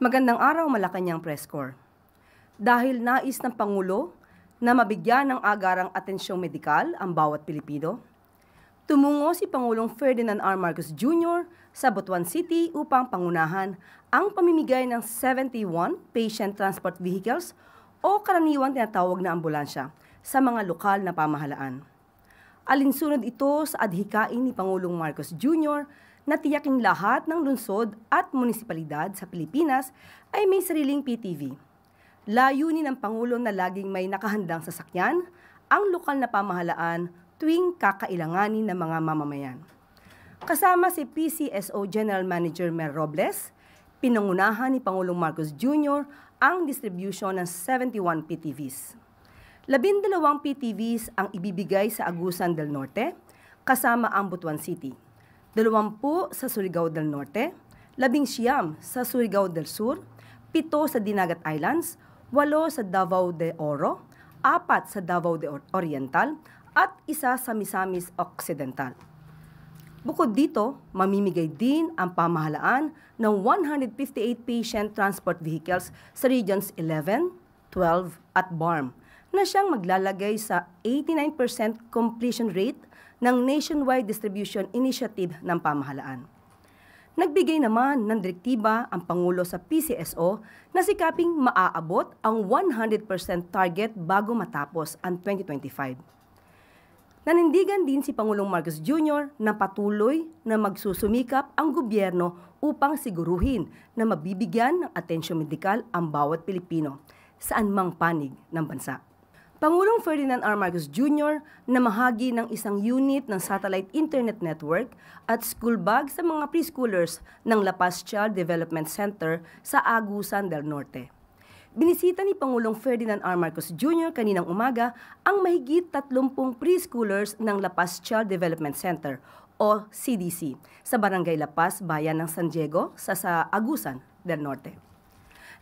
Magandang araw, Malacanang Press Corps. Dahil nais ng Pangulo na mabigyan ng agarang atensyong medikal ang bawat Pilipino, tumungo si Pangulong Ferdinand R. Marcos Jr. sa Butuan City upang pangunahan ang pamimigay ng 71 patient transport vehicles o karaniwang tinatawag na ambulansya sa mga lokal na pamahalaan. Alinsunod ito sa adhikain ni Pangulong Marcos Jr. na tiyaking lahat ng lungsod at munisipalidad sa Pilipinas ay may sariling PTV. Layunin ng Pangulo na laging may nakahandang sasakyan ang lokal na pamahalaan tuwing kakailanganin ng mga mamamayan. Kasama si PCSO General Manager Mer Robles, pinangunahan ni Pangulong Marcos Jr. ang distribution ng 71 PTVs. 12 PTVs ang ibibigay sa Agusan del Norte, kasama ang Butuan City. 20 sa Surigao del Norte, 19 sa Surigao del Sur, 7 sa Dinagat Islands, 8 sa Davao de Oro, 4 sa Davao de Oriental, at 1 sa Misamis Occidental. Bukod dito, mamimigay din ang pamahalaan ng 158 patient transport vehicles sa Regions 11, 12 at BARM na siyang maglalagay sa 89% completion rate ng Nationwide Distribution Initiative ng pamahalaan. Nagbigay naman ng direktiba ang Pangulo sa PCSO na sikaping maaabot ang 100% target bago matapos ang 2025. Nanindigan din si Pangulong Marcos Jr. na patuloy na magsusumikap ang gobyerno upang siguruhin na mabibigyan ng atensyon medikal ang bawat Pilipino saan mang panig ng bansa. Pangulong Ferdinand R. Marcos Jr. na mahagi ng isang unit ng satellite internet network at school bag sa mga preschoolers ng La Paz Child Development Center sa Agusan del Norte. Binisita ni Pangulong Ferdinand R. Marcos Jr. kaninang umaga ang mahigit 30 preschoolers ng La Paz Child Development Center o CDC sa Barangay La Paz, Bayan ng San Diego sa Agusan del Norte.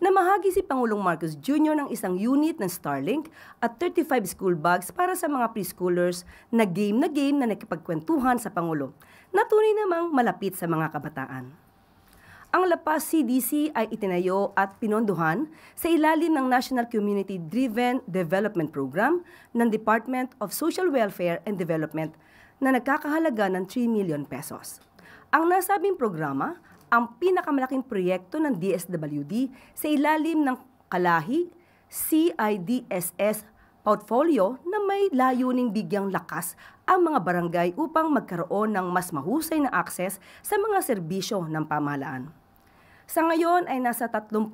Namahagi si Pangulong Marcos Jr. ng isang unit ng Starlink at 35 school bags para sa mga preschoolers na game na nakipagkwentuhan sa Pangulo na tunay namang malapit sa mga kabataan. Ang La Paz CDC ay itinayo at pinondohan sa ilalim ng National Community Driven Development Program ng Department of Social Welfare and Development na nagkakahalaga ng 3 million pesos. Ang nasabing programa ang pinakamalaking proyekto ng DSWD sa ilalim ng Kalahi CIDSS portfolio na may layuning bigyang lakas ang mga barangay upang magkaroon ng mas mahusay na akses sa mga serbisyo ng pamahalaan. Sa ngayon ay nasa 33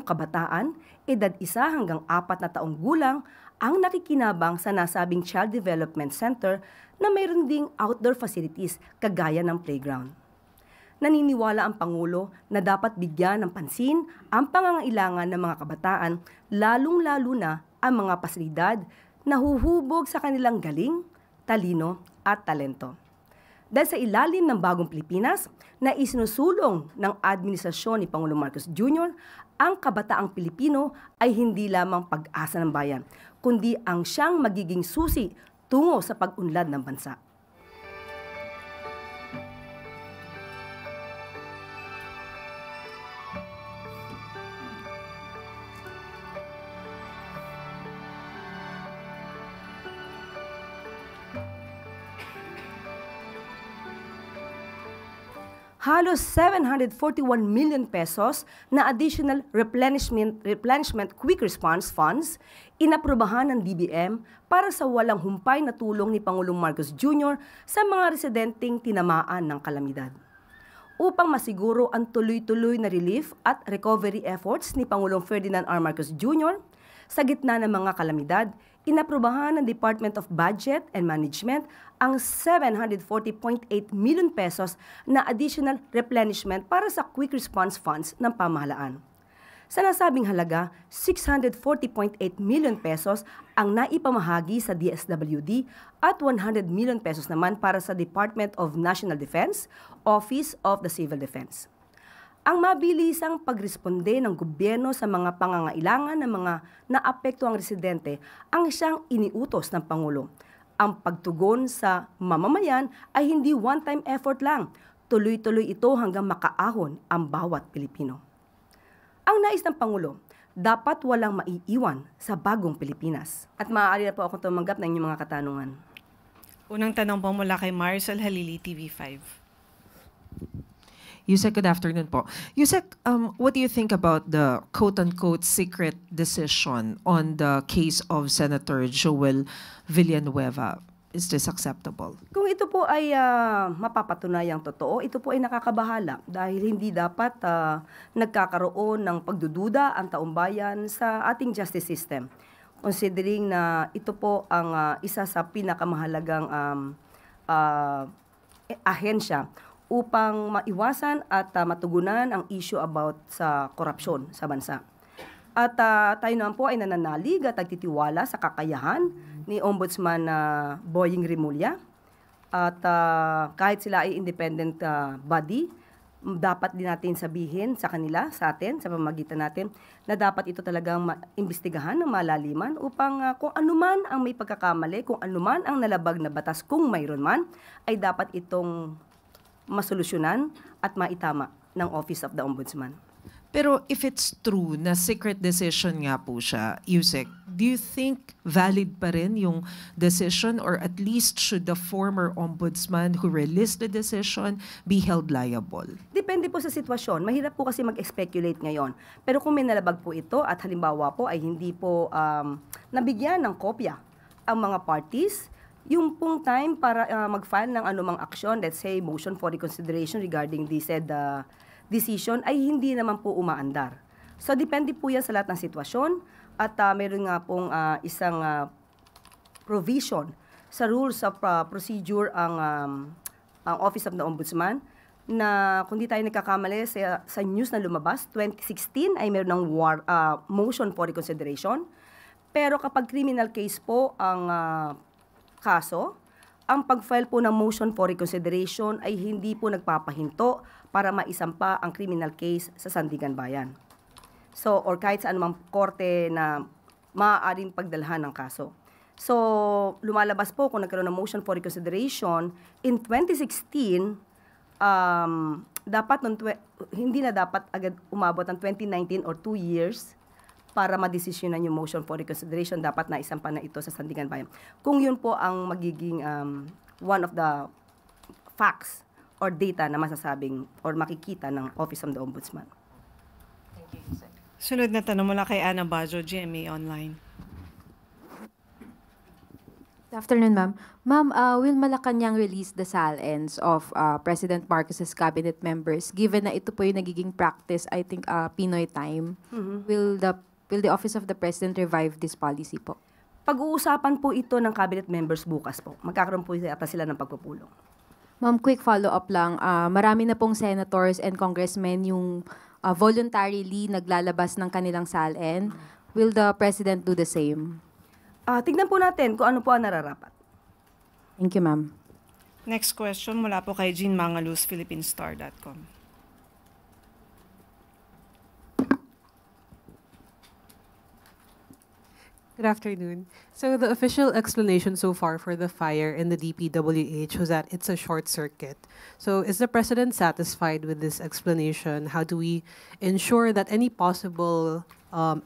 kabataan, edad 1 hanggang 4 na taong gulang ang nakikinabang sa nasabing Child Development Center na mayroon ding outdoor facilities kagaya ng playground. Naniniwala ang Pangulo na dapat bigyan ng pansin ang pangangailangan ng mga kabataan, lalong-lalo na ang mga pasilidad na huhubog sa kanilang galing, talino at talento. Dahil sa ilalim ng Bagong Pilipinas na isinusulong ng administrasyon ni Pangulong Marcos Jr., ang kabataang Pilipino ay hindi lamang pag-asa ng bayan, kundi ang siyang magiging susi tungo sa pag-unlad ng bansa. Halos 741 million pesos na additional replenishment quick response funds inaprubahan ng DBM para sa walang humpay na tulong ni Pangulong Marcos Jr. sa mga residenteng tinamaan ng kalamidad. Upang masiguro ang tuloy-tuloy na relief at recovery efforts ni Pangulong Ferdinand R. Marcos Jr., sa gitna ng mga kalamidad, inaprubahan ng Department of Budget and Management ang 740.8 million pesos na additional replenishment para sa quick response funds ng pamahalaan. Sa nasabing halaga, 640.8 million pesos ang naipamahagi sa DSWD at 100 million pesos naman para sa Department of National Defense, Office of the Civil Defense. Ang mabilisang pagresponde ng gobyerno sa mga pangangailangan ng mga naapektuhang residente ang siyang iniutos ng Pangulo. Ang pagtugon sa mamamayan ay hindi one-time effort lang. Tuloy-tuloy ito hanggang makaahon ang bawat Pilipino. Ang nais ng Pangulo, dapat walang maiiwan sa bagong Pilipinas. At maaari na po akong tumanggap ng inyong mga katanungan. Unang tanong po mula kay Marcel Halili, TV5. Yusek, good afternoon po. Yusek, what do you think about the quote-unquote secret decision on the case of Senator Joel Villanueva? Is this acceptable? Kung ito po ay mapapatunayang totoo, ito po ay nakakabahala dahil hindi dapat nagkakaroon ng pagdududa ang taumbayan sa ating justice system. Considering na ito po ang isa sa pinakamahalagang ahensya upang maiwasan at matugunan ang issue about sa korupsyon sa bansa. At tayo naman po ay nananalig at nagtitiwala sa kakayahan ni Ombudsman Boying Rimulya. At kahit sila ay independent body, dapat din natin sabihin sa kanila, sa atin, sa pamamagitan natin, na dapat ito talagang imbestigahan ng malaliman upang kung anuman ang may pagkakamali, kung anuman ang nalabag na batas, kung mayroon man, ay dapat itong masolusyonan at maitama ng Office of the Ombudsman. Pero if it's true na secret decision nga po siya, Yusek, do you think valid pa rin yung decision or at least should the former ombudsman who released the decision be held liable? Depende po sa sitwasyon. Mahirap po kasi mag-speculate ngayon. Pero kung may nalabag po ito at halimbawa po ay hindi po nabigyan ng kopya ang mga parties, yung pong time para mag-file ng anumang aksyon, let's say motion for reconsideration regarding the said decision, ay hindi naman po umaandar. So depende po yan sa lahat ng sitwasyon at meron nga pong isang provision sa rules of procedure ang Office of the Ombudsman na kung di tayo nagkakamali sa news na lumabas, 2016 ay meron ng motion for reconsideration. Pero kapag criminal case po ang kaso, ang pag-file po ng motion for reconsideration ay hindi po nagpapahinto para maisampa ang criminal case sa Sandigan Bayan. So, or kahit sa anumang korte na maaaring pagdalhan ng kaso. So, lumalabas po kung nagkaroon ng motion for reconsideration in 2016, hindi na dapat agad umabot ng 2019 or 2 years para madesisyonan yung motion for reconsideration, dapat na isampa na ito sa Sandigan Bayan. Kung yun po ang magiging one of the facts or data na masasabing or makikita ng Office of the Ombudsman. Thank you, Yusek. Sunod na tanong mula kay Ana Bajo, GMA Online. Good afternoon, ma'am. Ma'am, will Malacanang release the SALNs of President Marcos's cabinet members given na ito po yung nagiging practice, I think, Pinoy time? Will the Office of the President revive this policy po? Pag-uusapan po ito ng cabinet members bukas po. Magkakaroon po yata sila ng pagpupulong. Ma'am, quick follow-up lang. Marami na pong senators and congressmen yung voluntarily naglalabas ng kanilang SALN. Will the President do the same? Tignan po natin kung ano po ang nararapat. Thank you, ma'am. Next question mula po kay Jean Mangaluz, PhilippineStar.com. Good afternoon. So the official explanation so far for the fire in the DPWH was that it's a short circuit. So is the President satisfied with this explanation? How do we ensure that any possible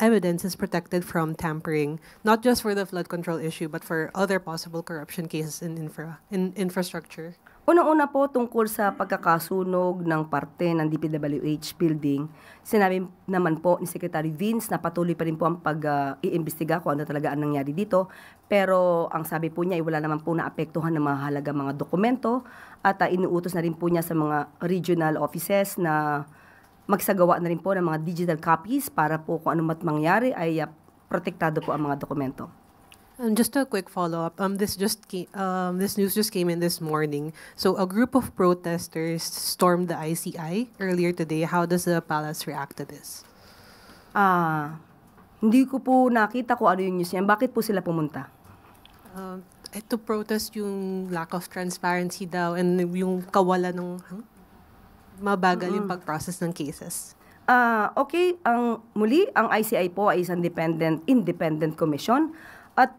evidence is protected from tampering, not just for the flood control issue, but for other possible corruption cases in infrastructure? Unang-una po tungkol sa pagkakasunog ng parte ng DPWH building, sinabi naman po ni Secretary Vince na patuloy pa rin po ang pag-iimbestiga kung ano talaga ang nangyari dito. Pero ang sabi po niya ay wala naman po naapektuhan ng mahalaga mga dokumento at inuutos na rin po niya sa mga regional offices na magsagawa na rin po ng mga digital copies para po kung ano mat mangyari ay protektado po ang mga dokumento. Just a quick follow-up. This news just came in this morning. So a group of protesters stormed the ICI earlier today. How does the palace react to this? Hindi ko po nakita kung ano yung news niya. Bakit po sila pumunta? To protest yung lack of transparency daw and yung kawalan ng mabagal yung pag-process ng cases. Okay, ang ICI po ay isang independent commission. At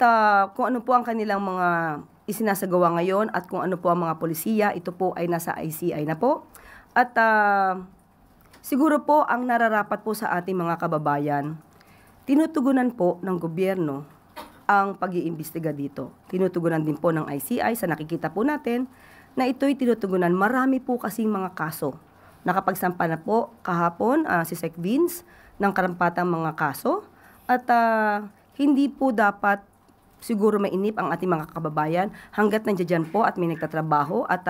kung ano po ang kanilang mga isinasagawa ngayon at kung ano po ang mga polisiya, ito po ay nasa ICI na po. At Siguro po ang nararapat po sa ating mga kababayan, tinutugunan po ng gobyerno ang pag-iimbestiga dito. Tinutugunan din po ng ICI sa nakikita po natin na ito'y tinutugunan. Marami po kasing mga kaso. Nakapagsampa na po kahapon si Sec Vince ng karampatang mga kaso at hindi po dapat siguro mainip ang ating mga kababayan hanggat nandiyan po at may nagtatrabaho at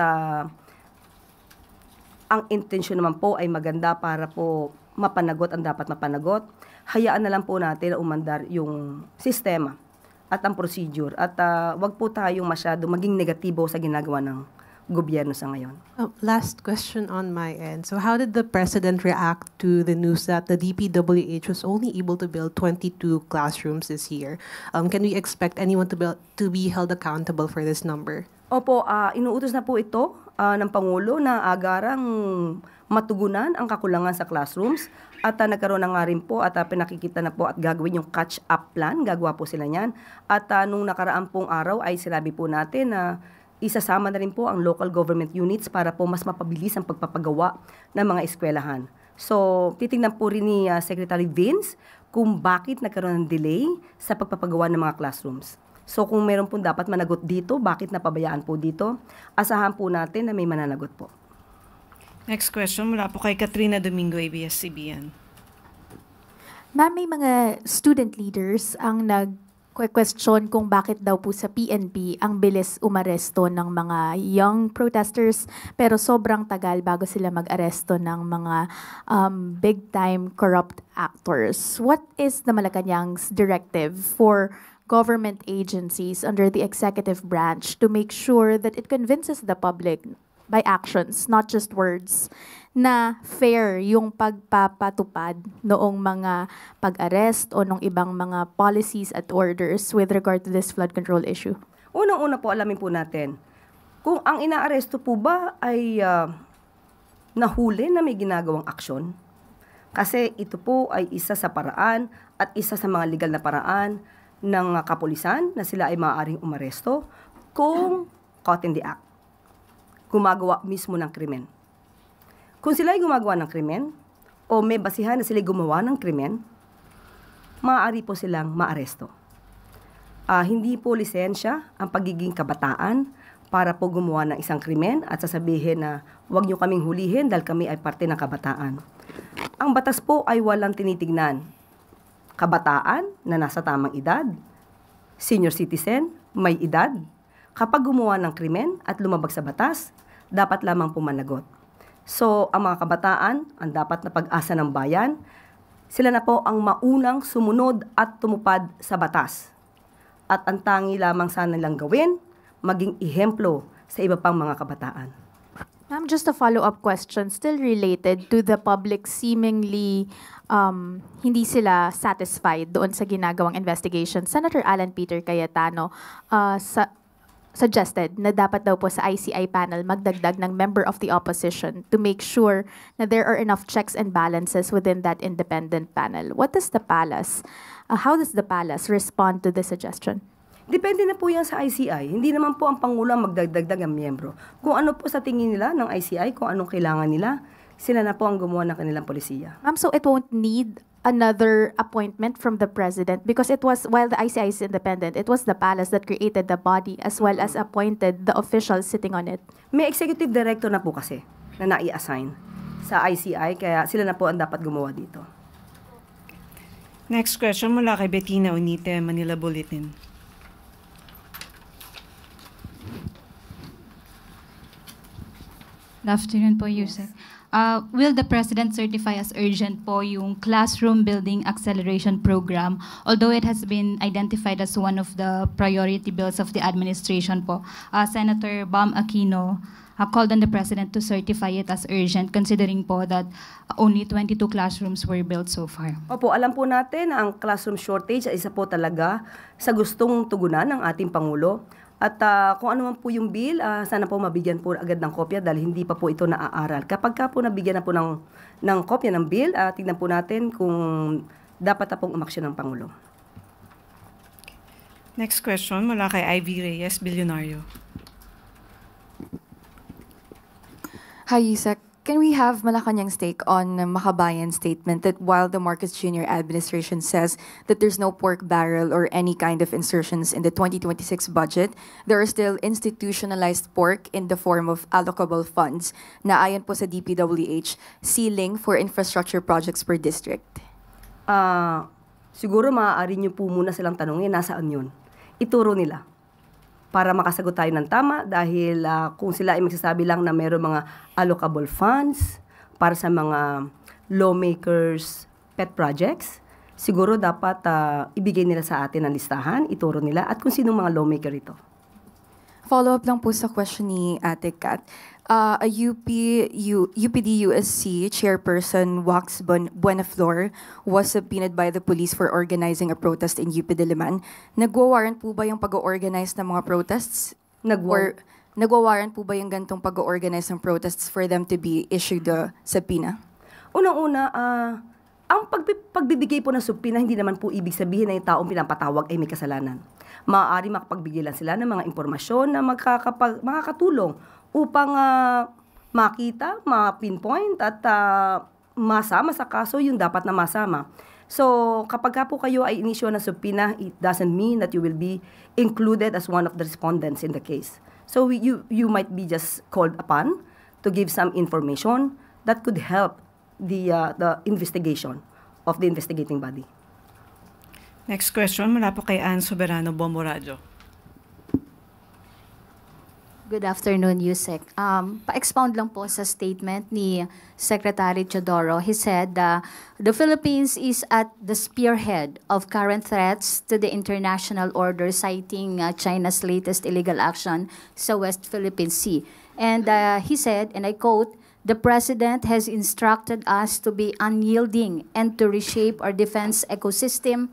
ang intensyon naman po ay maganda para po mapanagot ang dapat mapanagot. Hayaan na lang po natin na umandar yung sistema at ang procedure at wag po tayong masyado maging negatibo sa ginagawa ng gobyerno sa ngayon. Last question on my end. So how did the President react to the news that the DPWH was only able to build 22 classrooms this year? Can we expect anyone to be held accountable for this number? Opo, inuutos na po ito ng Pangulo na agarang matugunan ang kakulangan sa classrooms at nagkaroon na nga rin po at pinakikita na po at gagawin yung catch-up plan. Gagawa po sila niyan. At nung nakaraang pong araw ay sinabi po natin na isasama na rin po ang local government units para po mas mapabilis ang pagpapagawa ng mga eskwelahan. So, titingnan po rin ni Secretary Vince kung bakit nagkaroon ng delay sa pagpapagawa ng mga classrooms. So, kung meron po dapat managot dito, bakit napabayaan po dito, asahan po natin na may mananagot po. Next question mula po kay Katrina Domingo, ABS-CBN. Ma'am, may mga student leaders ang nag-question kung bakit daw po sa PNP ang bilis umaresto ng mga young protesters pero sobrang tagal bago sila mag-aresto ng mga big-time corrupt actors. What is the Malacanang's directive for government agencies under the executive branch to make sure that it convinces the public by actions, not just words, na fair yung pagpapatupad noong mga pag-arrest o nung ibang mga policies at orders with regard to this flood control issue? Unang-una po, alamin po natin, kung ang inaaresto po ba ay nahuli na may ginagawang aksyon. Kasi ito po ay isa sa paraan at isa sa mga legal na paraan ng kapulisan na sila ay maaaring umaresto kung caught in the act. Gumagawa mismo ng krimen. Kung sila ay gumagawa ng krimen o may basihan na sila gumawa ng krimen, maaari po silang maaresto. Hindi po lisensya ang pagiging kabataan para po gumawa ng isang krimen at sasabihin na huwag niyo kaming hulihin dahil kami ay parte ng kabataan. Ang batas po ay walang tinitignan. Kabataan na nasa tamang edad, senior citizen, may edad. Kapag gumawa ng krimen at lumabag sa batas, dapat lamang pumanagot. So, ang mga kabataan, ang dapat na pag-asa ng bayan, sila na po ang maunang sumunod at tumupad sa batas. At ang tangi lamang sana nilang gawin, maging ehemplo sa iba pang mga kabataan. Ma'am, just a follow-up question, still related to the public seemingly hindi sila satisfied doon sa ginagawang investigation. Senator Alan Peter Cayetano suggested na dapat daw po sa ICI panel magdagdag ng member of the opposition to make sure na there are enough checks and balances within that independent panel. What does the palace, how does the palace respond to this suggestion? Depende na po yan sa ICI. Hindi naman po ang Pangulo ang magdagdag ng miyembro. Kung ano po sa tingin nila ng ICI, kung anong kailangan nila, sila na po ang gumawa ng kanilang polisiya. Ma'am, so it won't need another appointment from the president because it was, while the ICI is independent, it was the palace that created the body as well as appointed the officials sitting on it. May executive director na po kasi na nai-assign sa ICI, kaya sila na po ang dapat gumawa dito. Next question mula kay Bettina Unite, Manila Bulletin. Good afternoon po, Yusek. Will the President certify as urgent po yung Classroom Building Acceleration Program, although it has been identified as one of the priority bills of the administration po? Senator Bam Aquino called on the President to certify it as urgent considering po that only 22 classrooms were built so far. Opo, alam po natin na ang classroom shortage ay isa po talaga sa gustong tugunan ng ating Pangulo. At kung ano man po yung bill, sana po mabigyan po agad ng kopya dahil hindi pa po ito naaaral. Kapag ka po nabigyan na po ng kopya ng bill, tignan po natin kung dapat na pong umaksyon ng Pangulo. Next question mula kay Ivy Reyes, Bilyonaryo. Hi, Yusek. Can we have Malacanang's take on Makabayan's statement that while the Marcos Jr. administration says that there's no pork barrel or any kind of insertions in the 2026 budget, there are still institutionalized pork in the form of allocable funds na ayon po sa DPWH, ceiling for infrastructure projects per district? Siguro maaari niyo po muna silang tanungin, nasaan yun? Ituro nila para makasagot tayo ng tama dahil kung sila ay magsasabi lang na mayroong mga allocable funds para sa mga lawmakers' pet projects, siguro dapat ibigay nila sa atin ang listahan, ituro nila, at kung sino mga lawmaker ito. Follow-up lang po sa question ni Ate Kat. A UPD-USC chairperson Wax Buenaflor was subpoenaed by the police for organizing a protest in UP Diliman. Nagwa-warrant po ba yung pag-organize ng mga protests? Nagwa-warrant po ba yung gantong pag-organize ng protests for them to be issued a subpoena? Unang-una, ang pagbibigay po ng subpoena, hindi naman po ibig sabihin na yung taong pinapatawag ay may kasalanan. Maaari makapagbigay lang sila ng mga impormasyon na makakatulong upang makita, ma-pinpoint at masama sa kaso yung dapat na masama. So, kapag po kayo ay inisyo ng subpoena, it doesn't mean that you will be included as one of the respondents in the case. So, you might be just called upon to give some information that could help the investigation of the investigating body. Next question, mula po kay Ann Soberano, Bombo Radio. Good afternoon, Yusek. Pa-expound lang po sa statement ni Secretary Teodoro. He said the Philippines is at the spearhead of current threats to the international order, citing China's latest illegal action sa West Philippine Sea. And he said, and I quote, "The President has instructed us to be unyielding and to reshape our defense ecosystem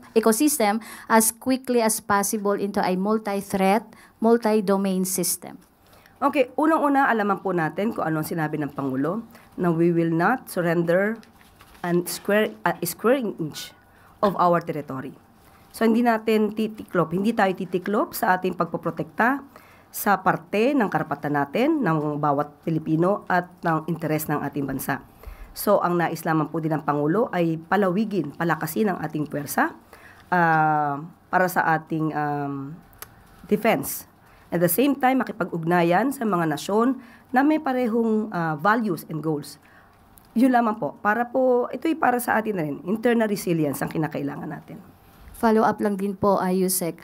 as quickly as possible into a multi-threat, multi-domain system." Okay, unang-una, alaman po natin kung ano ang sinabi ng Pangulo na we will not surrender and square inch of our territory. So, hindi tayo titiklop sa ating pagpoprotekta sa parte ng karapatan natin, ng bawat Pilipino at ng interes ng ating bansa. So, ang nais lamang po din ng Pangulo ay palakasin ang ating puwersa para sa ating defense. At the same time, makipag-ugnayan sa mga nasyon na may parehong values and goals. Yun lamang po. Ito'y para sa atin na rin. Internal resilience ang kinakailangan natin. Follow-up lang din po, Yusek.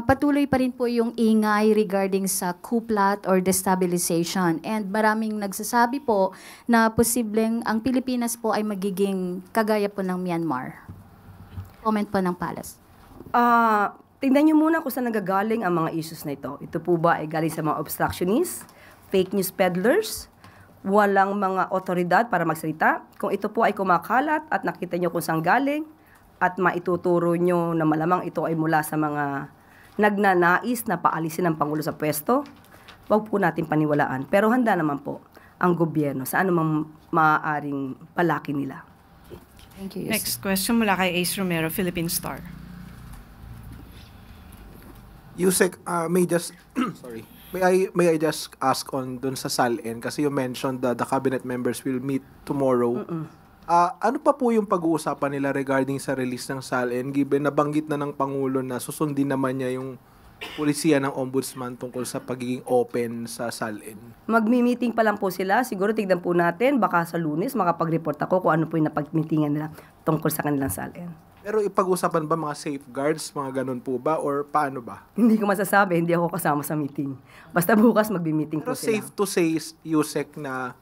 Patuloy pa rin po yung ingay regarding sa coup plot or destabilization. And maraming nagsasabi po na posibleng ang Pilipinas po ay magiging kagaya po ng Myanmar. Comment po ng Palace. Tingnan nyo muna kung saan nagagaling ang mga issues na ito. Ito po ba ay galing sa mga obstructionists, fake news peddlers, walang mga otoridad para magsalita? Kung ito po ay kumakalat at nakita nyo kung saan galing at maituturo nyo na malamang ito ay mula sa mga nagnanais na paalisin ng Pangulo sa pwesto, wag po natin paniwalaan. Pero handa naman po ang gobyerno sa anumang maaaring palaki nila. Thank you, Yusek. Next question mula kay Ace Romero, Philippine Star. Yusek, may I just ask on dun sa SALN kasi you mentioned that the cabinet members will meet tomorrow. Ano pa po yung pag-uusapan nila regarding sa release ng SALN given nabanggit na ng Pangulo na susundin naman niya yung pulisiya ng Ombudsman tungkol sa pagiging open sa SALN? Magmi-meeting pa lang po sila. Siguro tignan po natin, baka sa Lunes makapag-report ako kung ano po yung napag-meetingan nila tungkol sa kanilang SALN. Pero ipag-usapan ba mga safeguards, mga ganun po ba, or paano ba? Hindi ko masasabi, hindi ako kasama sa meeting. Basta bukas magbi-meeting po Pero sila. safe to say, Yusek, na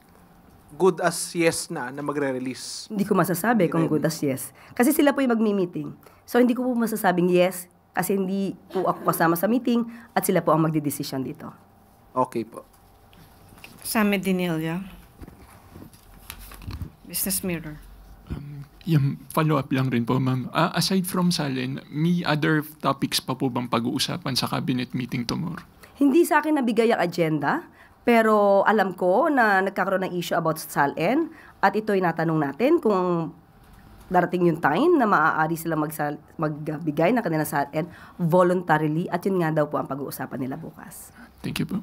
good as yes na magre-release? Hindi ko masasabi kung good as yes. Kasi sila po yung magmi-meeting. So hindi ko po masasabing yes, kasi hindi po ako kasama sa meeting at sila po ang magdidesisyon dito. Okay po. Samed Dinilia, Business Mirror. Yung follow-up lang rin po, ma'am. Aside from SALN, may other topics pa po bang pag-uusapan sa cabinet meeting tomorrow? Hindi sa akin nabigay ang agenda, pero alam ko na nagkakaroon ng issue about SALN at ito'y natanong natin kung darating yung time na maaari sila magbigay ng kanilang SALN voluntarily at yun nga daw po ang pag-uusapan nila bukas. Thank you po.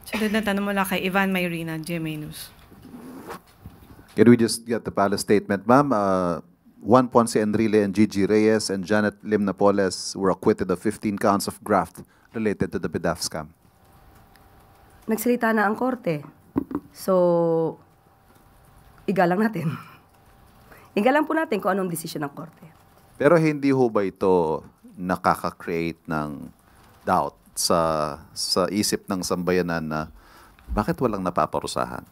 Sunod na tanong mula kay Ivan Mayrina, GMA News. Can we just get the palace statement, ma'am? Juan Ponce Enrile and Gigi Reyes and Janet Lim Napoles were acquitted of 15 counts of graft related to the PDAF scam. Nagsalita na ang korte. So, igalang natin. Igalang po natin kung anong desisyon ng korte. Pero hindi ho ba ito nakaka-create ng doubt sa isip ng sambayanan na bakit walang napaparusahan?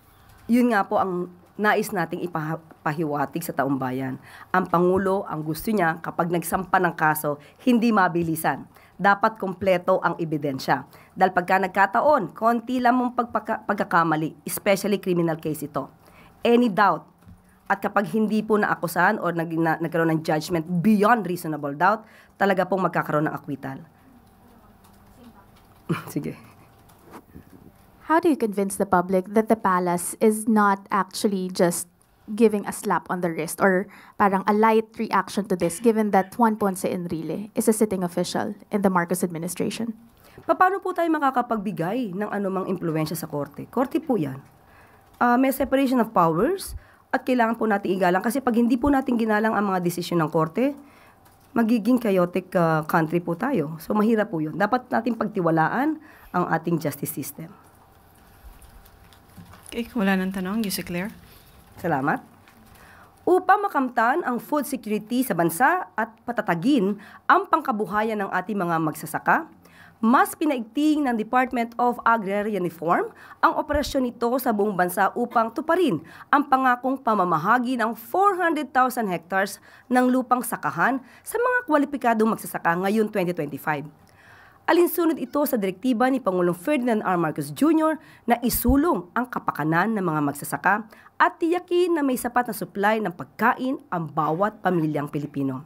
Yun nga po ang nais nating ipahiwatig sa taong bayan. Ang Pangulo, ang gusto niya, kapag nagsampa ng kaso, hindi mabilisan. Dapat kompleto ang ebidensya. Dahil pagka nagkataon, konti lang mong pagkakamali, especially criminal case ito. Any doubt, at kapag hindi po naakusahan o nagkaroon ng judgment beyond reasonable doubt, talaga pong magkakaroon ng acquittal. Sige. How do you convince the public that the palace is not actually just giving a slap on the wrist or parang a light reaction to this, given that Juan Ponce Enrile is a sitting official in the Marcos administration? Paano po tayo makakapagbigay ng anumang impluwensya sa korte? Korte po yan. May separation of powers at kailangan po natin igalang kasi pag hindi po natin ginalang ang mga desisyon ng korte, magiging chaotic country po tayo. So mahirap po yun. Dapat natin pagtiwalaan ang ating justice system. Okay, wala nang tanong. Yusek Claire. Salamat. Upang makamtan ang food security sa bansa at patatagin ang pangkabuhayan ng ating mga magsasaka, mas pinaigting ng Department of Agrarian Reform ang operasyon nito sa buong bansa upang tuparin ang pangakong pamamahagi ng 400,000 hectares ng lupang sakahan sa mga kwalipikadong magsasaka ngayong 2025. Alinsunod ito sa direktiba ni Pangulong Ferdinand R. Marcos Jr. na isulong ang kapakanan ng mga magsasaka at tiyakin na may sapat na supply ng pagkain ang bawat pamilyang Pilipino.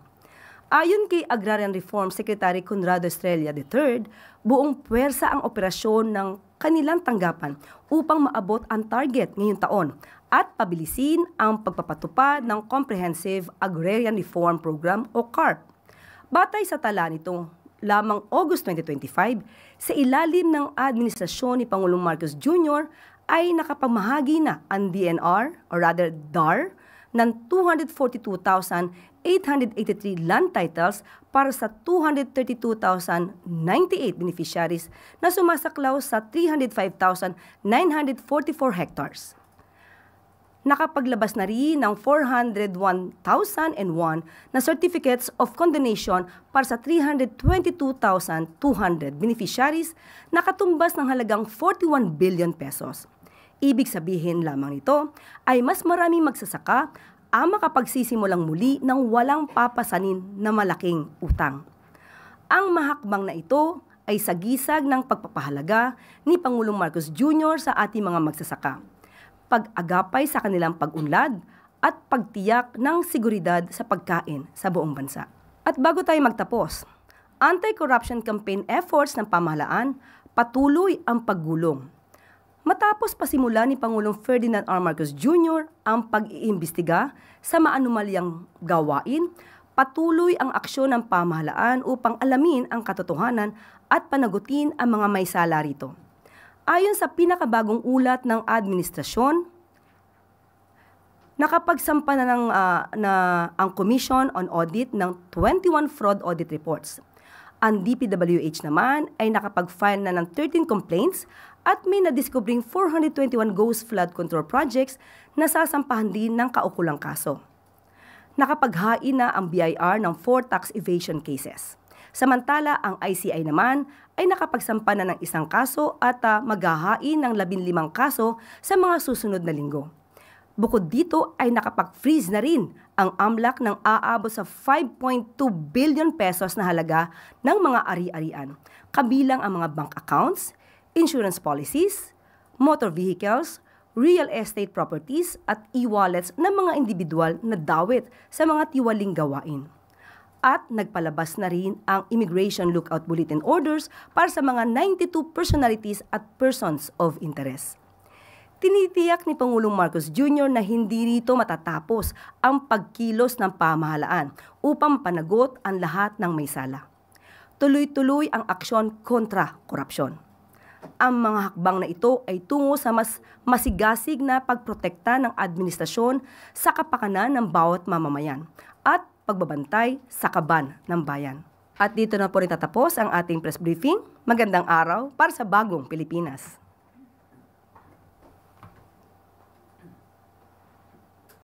Ayon kay Agrarian Reform Secretary Conrado Estrella III, buong puwersa ang operasyon ng kanilang tanggapan upang maabot ang target ngayong taon at pabilisin ang pagpapatupad ng Comprehensive Agrarian Reform Program o CARP. Batay sa tala nitong lamang August 2025, sa ilalim ng administrasyon ni Pangulong Marcos Jr. ay nakapamahagi na ang DNR, or rather DAR, ng 242,883 land titles para sa 232,098 beneficiaries na sumasaklaw sa 305,944 hectares. Nakapaglabas na rin ng 401,001 na certificates of condonation para sa 322,200 beneficiaries na katumbas ng halagang 41 billion pesos. Ibig sabihin lamang nito ay mas maraming magsasaka ang makapagsisimulang muli ng walang papasanin na malaking utang. Ang mahakbang na ito ay sagisag ng pagpapahalaga ni Pangulong Marcos Jr. sa ating mga magsasaka, pag-agapay sa kanilang pag-unlad at pagtiyak ng seguridad sa pagkain sa buong bansa. At bago tayo magtapos, anti-corruption campaign efforts ng pamahalaan patuloy ang paggulong. Matapos pasimula ni Pangulong Ferdinand R. Marcos Jr. ang pag-iimbestiga sa maanumalyang gawain, patuloy ang aksyon ng pamahalaan upang alamin ang katotohanan at panagutin ang mga may sala rito. Ayon sa pinakabagong ulat ng administrasyon, nakapagsampa na ang Commission on Audit ng 21 fraud audit reports. Ang DPWH naman ay nakapag-file na ng 13 complaints at may nadiskubring 421 ghost flood control projects na sasampahan din ng kaukulang kaso. Nakapaghain na ang BIR ng 4 tax evasion cases. Samantala, ang ICI naman ay nakapagsampa na ng 1 kaso at maghahain ng 15 kaso sa mga susunod na linggo. Bukod dito ay nakapag-freeze na rin ang AMLAC ng aabot sa 5.2 billion pesos na halaga ng mga ari-arian, kabilang ang mga bank accounts, insurance policies, motor vehicles, real estate properties at e-wallets ng mga individual na dawit sa mga tiwaling gawain. At nagpalabas na rin ang Immigration Lookout Bulletin Orders para sa mga 92 personalities at persons of interest. Tinitiyak ni Pangulong Marcos Jr. na hindi rito matatapos ang pagkilos ng pamahalaan upang panagot ang lahat ng may sala. Tuloy-tuloy ang aksyon kontra korupsyon. Ang mga hakbang na ito ay tungo sa mas masigasig na pagprotekta ng administrasyon sa kapakanan ng bawat mamamayan at pagbabantay sa kaban ng bayan. At dito na po rin tatapos ang ating press briefing. Magandang araw para sa bagong Pilipinas.